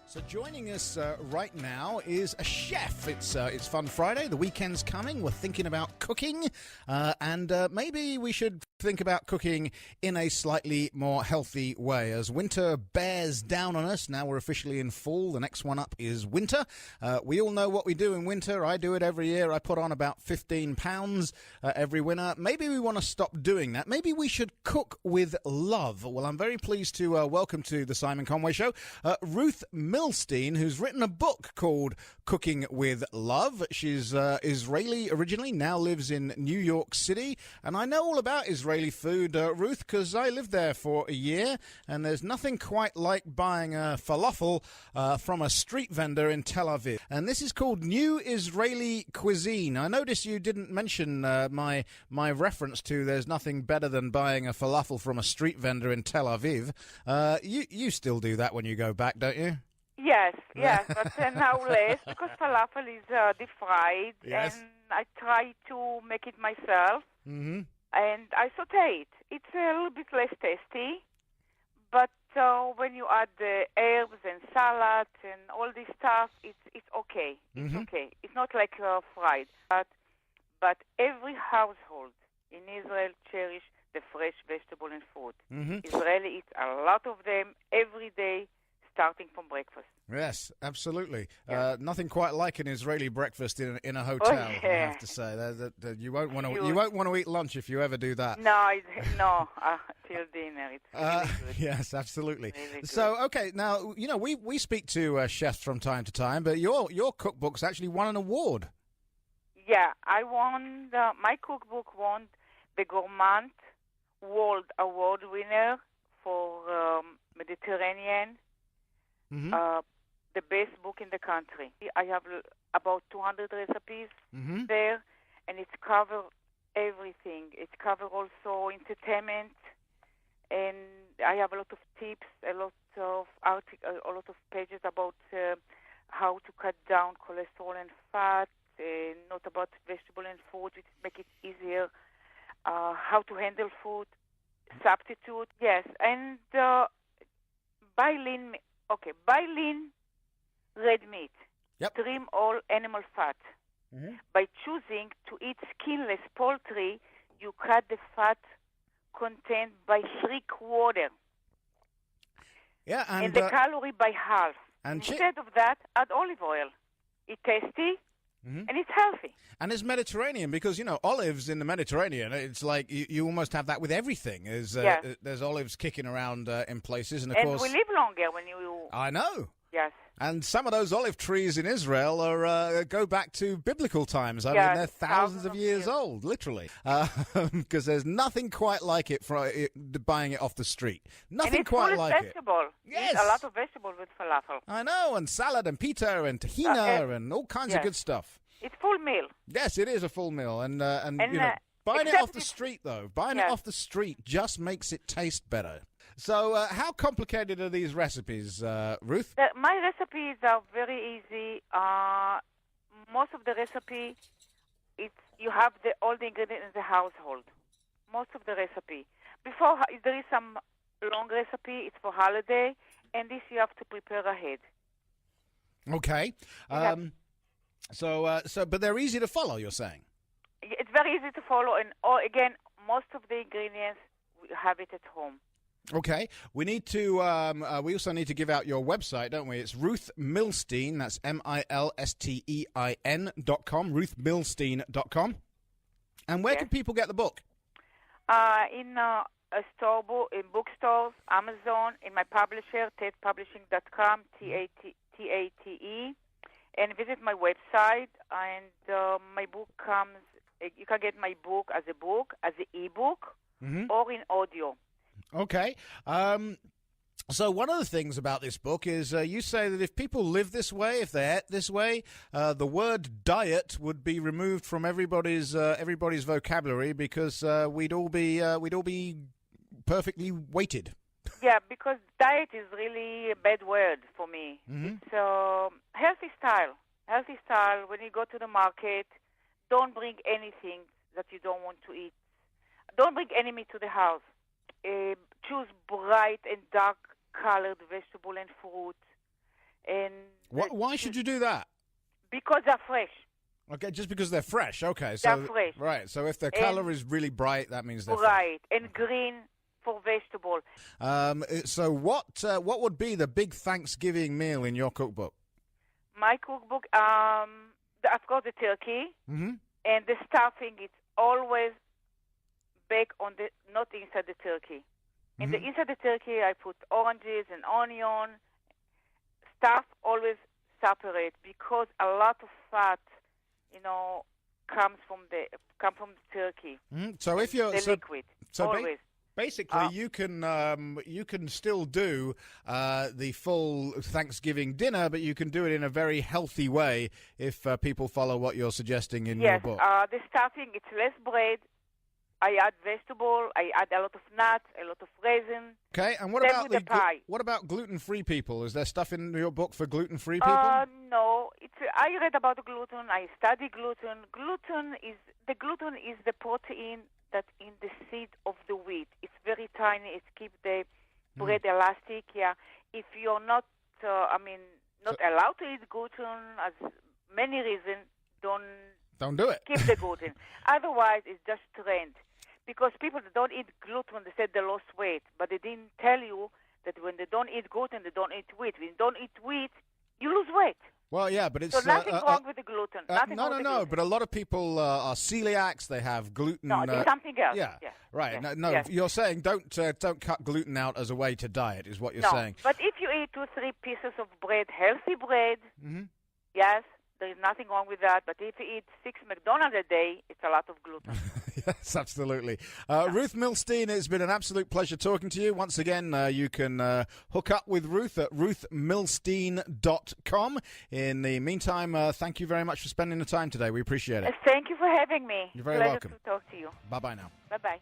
So joining us right now is a chef. It's Fun Friday. The weekend's coming. We're thinking about cooking, and maybe we should think about cooking in a slightly more healthy way. As winter bears down on us, now we're officially in fall. The next one up is winter. We all know what we do in winter. I do it every year. I put on about 15 pounds every winter. Maybe we want to stop doing that. Maybe we should cook with love. Well, I'm very pleased to welcome to the Simon Conway Show Ruth Milstein, who's written a book called Cooking with Love. She's Israeli originally, now lives in New York City. And I know all about Israeli food, Ruth, because I lived there for a year. And there's nothing quite like buying a falafel from a street vendor in Tel Aviv. And this is called New Israeli Cuisine. I noticed you didn't mention my reference to there's nothing better than buying a falafel from a street vendor in Tel Aviv. You still do that when you go back, don't you? Yes, but now less because falafel is deep fried, Yes. and I try to make it myself, Mm-hmm. and I saute it. It's a little bit less tasty, but when you add the herbs and salad and all this stuff, it's okay. It's okay. It's not like fried, but every household in Israel cherish the fresh vegetable and fruit. Mm-hmm. Israeli eats a lot of them every day, starting from breakfast. Yes, absolutely. Yeah. Nothing quite like an Israeli breakfast in a hotel. I yeah. have to say that you won't want to eat lunch if you ever do that. No, till dinner. It's really good. Yes, absolutely. Really good. So, okay, now we speak to chefs from time to time, but your cookbook's actually won an award. Yeah, I won. My cookbook won the Gourmand World Award winner for Mediterranean. Mm-hmm. The best book in the country. I have about 200 recipes there, and it's cover everything. It's cover also entertainment, and I have a lot of tips, a lot of pages about how to cut down cholesterol and fat, not about vegetable and fruit, which make it easier, how to handle food, substitute, yes, and buy lean red meat. Yep. Trim all animal fat. Mm-hmm. By choosing to eat skinless poultry, you cut the fat content by 3/4. Yeah, And the calorie by half. and Instead of that, add olive oil. It's tasty and it's healthy. And it's Mediterranean because, olives in the Mediterranean, it's like you almost have that with everything. There's olives kicking around in places. And, of course, we live longer when you... I know. Yes. And some of those olive trees in Israel go back to biblical times. I mean, they're thousands of years old, literally. Because there's nothing quite like it for buying it off the street. Nothing quite like it. Vegetable. Yes. Eat a lot of vegetable with falafel. I know, and salad and pita and tahina and all kinds of good stuff. It's full meal. Yes, it is a full meal. And buying it off the street, though, buying it off the street just makes it taste better. So how complicated are these recipes, Ruth? My recipes are very easy. Most of the recipe, you have all the ingredients in the household. Most of the recipe. Before, there is some long recipe. It's for holiday. And this you have to prepare ahead. Okay. But they're easy to follow, you're saying? It's very easy to follow. And again, most of the ingredients, we have it at home. Okay. We need to. We also need to give out your website, don't we? It's Ruth Milstein. That's MILSTEIN.com. RuthMilstein.com. And where can people get the book? In in bookstores, Amazon, in my publisher, tatepublishing.com, TATE, and visit my website. And my book comes. You can get my book, as an ebook, or in audio. Okay. So one of the things about this book is you say that if people live this way, if they ate this way, the word diet would be removed from everybody's vocabulary because we'd all be perfectly weighted. Yeah, because diet is really a bad word for me. It's healthy style. Healthy style. When you go to the market, don't bring anything that you don't want to eat. Don't bring any meat to the house. Choose bright and dark colored vegetable and fruit. And Why should you do that? Because they're fresh. Okay, just because they're fresh. Okay, so They're fresh. Right. So if their color is really bright, that means they're right, and green for vegetable. So what would be the big Thanksgiving meal in your cookbook? My cookbook, I've got the turkey, and the stuffing. It's always baked on not inside the turkey. In the inside the turkey, I put oranges and onion. Stuff always separate because a lot of fat, comes from the turkey. So if you're the liquid, always. Basically, you can still do the full Thanksgiving dinner, but you can do it in a very healthy way if people follow what you're suggesting in your book. Yes, the stuffing, it's less bread. I add vegetable. I add a lot of nuts, a lot of raisin. Okay, and what about the pie? What about gluten-free people? Is there stuff in your book for gluten-free people? No. I read about gluten. I study gluten. Gluten is the protein that's in the seed of the wheat. It's very tiny. It keeps the bread elastic. Yeah. If you're not allowed to eat gluten, as many reasons, don't do it. Keep the gluten. Otherwise, it's just trend. Because people that don't eat gluten, they said they lost weight, but they didn't tell you that when they don't eat gluten, they don't eat wheat. When you don't eat wheat, you lose weight. Well, yeah, but it's... So nothing wrong with the gluten. No, but a lot of people are celiacs. They have gluten... No, it's something else. Yeah, right. Yeah. No, you're saying don't cut gluten out as a way to diet, is what you're saying. But if you eat 2-3 pieces of bread, healthy bread, yes, there is nothing wrong with that. But if you eat 6 McDonald's a day, it's a lot of gluten. Yes, absolutely. Ruth Milstein, it's been an absolute pleasure talking to you. Once again, you can hook up with Ruth at ruthmilstein.com. In the meantime, thank you very much for spending the time today. We appreciate it. Thank you for having me. You're very Pleasure welcome. to talk to you. Bye-bye now. Bye-bye.